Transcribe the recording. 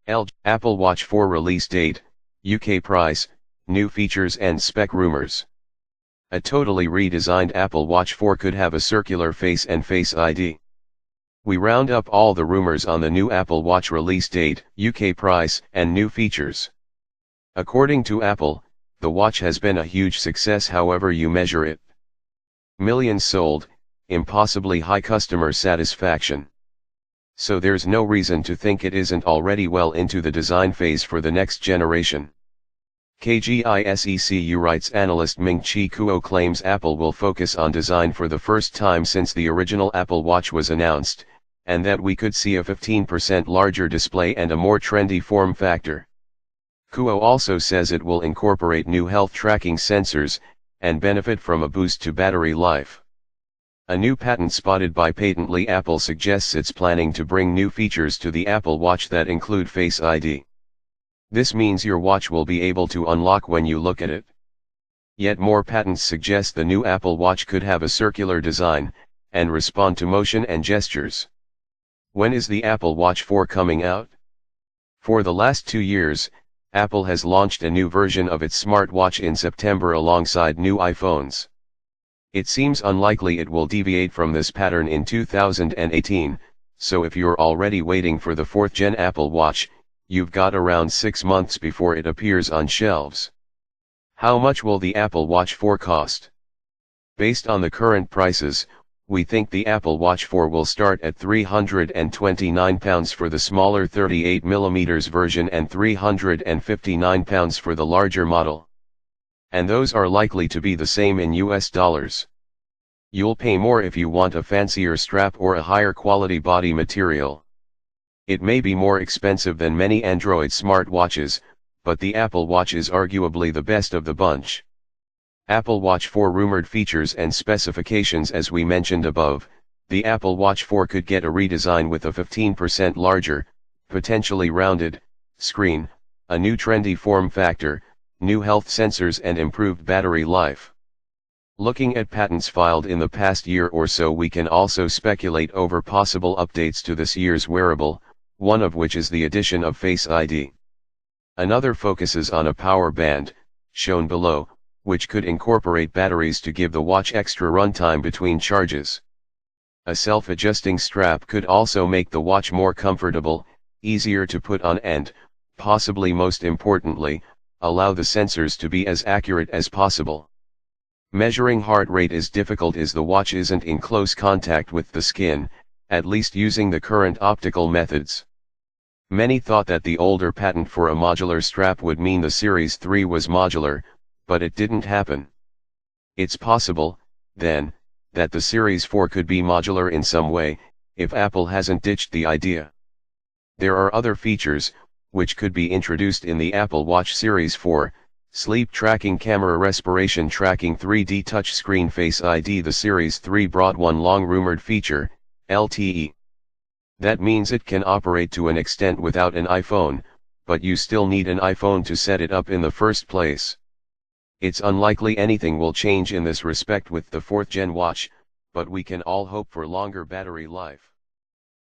Apple Watch 4 release date, UK price, new features and spec rumors. A totally redesigned Apple Watch 4 could have a circular face and Face ID. We round up all the rumors on the new Apple Watch release date, UK price, and new features. According to Apple, the watch has been a huge success however you measure it. Millions sold, impossibly high customer satisfaction. So there's no reason to think it isn't already well into the design phase for the next generation. KGI Securites analyst Ming-Chi Kuo claims Apple will focus on design for the first time since the original Apple Watch was announced, and that we could see a 15% larger display and a more trendy form factor. Kuo also says it will incorporate new health tracking sensors, and benefit from a boost to battery life. A new patent spotted by Patently Apple suggests it's planning to bring new features to the Apple Watch that include Face ID. This means your watch will be able to unlock when you look at it. Yet more patents suggest the new Apple Watch could have a circular design, and respond to motion and gestures. When is the Apple Watch 4 coming out? For the last 2 years, Apple has launched a new version of its smartwatch in September alongside new iPhones. It seems unlikely it will deviate from this pattern in 2018, so if you're already waiting for the 4th gen Apple Watch, you've got around 6 months before it appears on shelves. How much will the Apple Watch 4 cost? Based on the current prices, we think the Apple Watch 4 will start at £329 for the smaller 38mm version and £359 for the larger model. And those are likely to be the same in US dollars. You'll pay more if you want a fancier strap or a higher quality body material. It may be more expensive than many Android smartwatches, but the Apple Watch is arguably the best of the bunch. Apple Watch 4 rumored features and specifications. As we mentioned above, the Apple Watch 4 could get a redesign with a 15% larger, potentially rounded, screen, a new trendy form factor, new health sensors and improved battery life. Looking at patents filed in the past year or so, we can also speculate over possible updates to this year's wearable, one of which is the addition of Face ID. Another focuses on a power band, shown below, which could incorporate batteries to give the watch extra runtime between charges. A self-adjusting strap could also make the watch more comfortable, easier to put on and, possibly most importantly, allow the sensors to be as accurate as possible. Measuring heart rate is difficult as the watch isn't in close contact with the skin, at least using the current optical methods. Many thought that the older patent for a modular strap would mean the Series 3 was modular, but it didn't happen. It's possible, then, that the Series 4 could be modular in some way, if Apple hasn't ditched the idea. There are other features, which could be introduced in the Apple Watch Series 4, sleep tracking, camera respiration tracking, 3D touchscreen, Face ID. The Series 3 brought one long-rumored feature, LTE. That means it can operate to an extent without an iPhone, but you still need an iPhone to set it up in the first place. It's unlikely anything will change in this respect with the 4th gen watch, but we can all hope for longer battery life.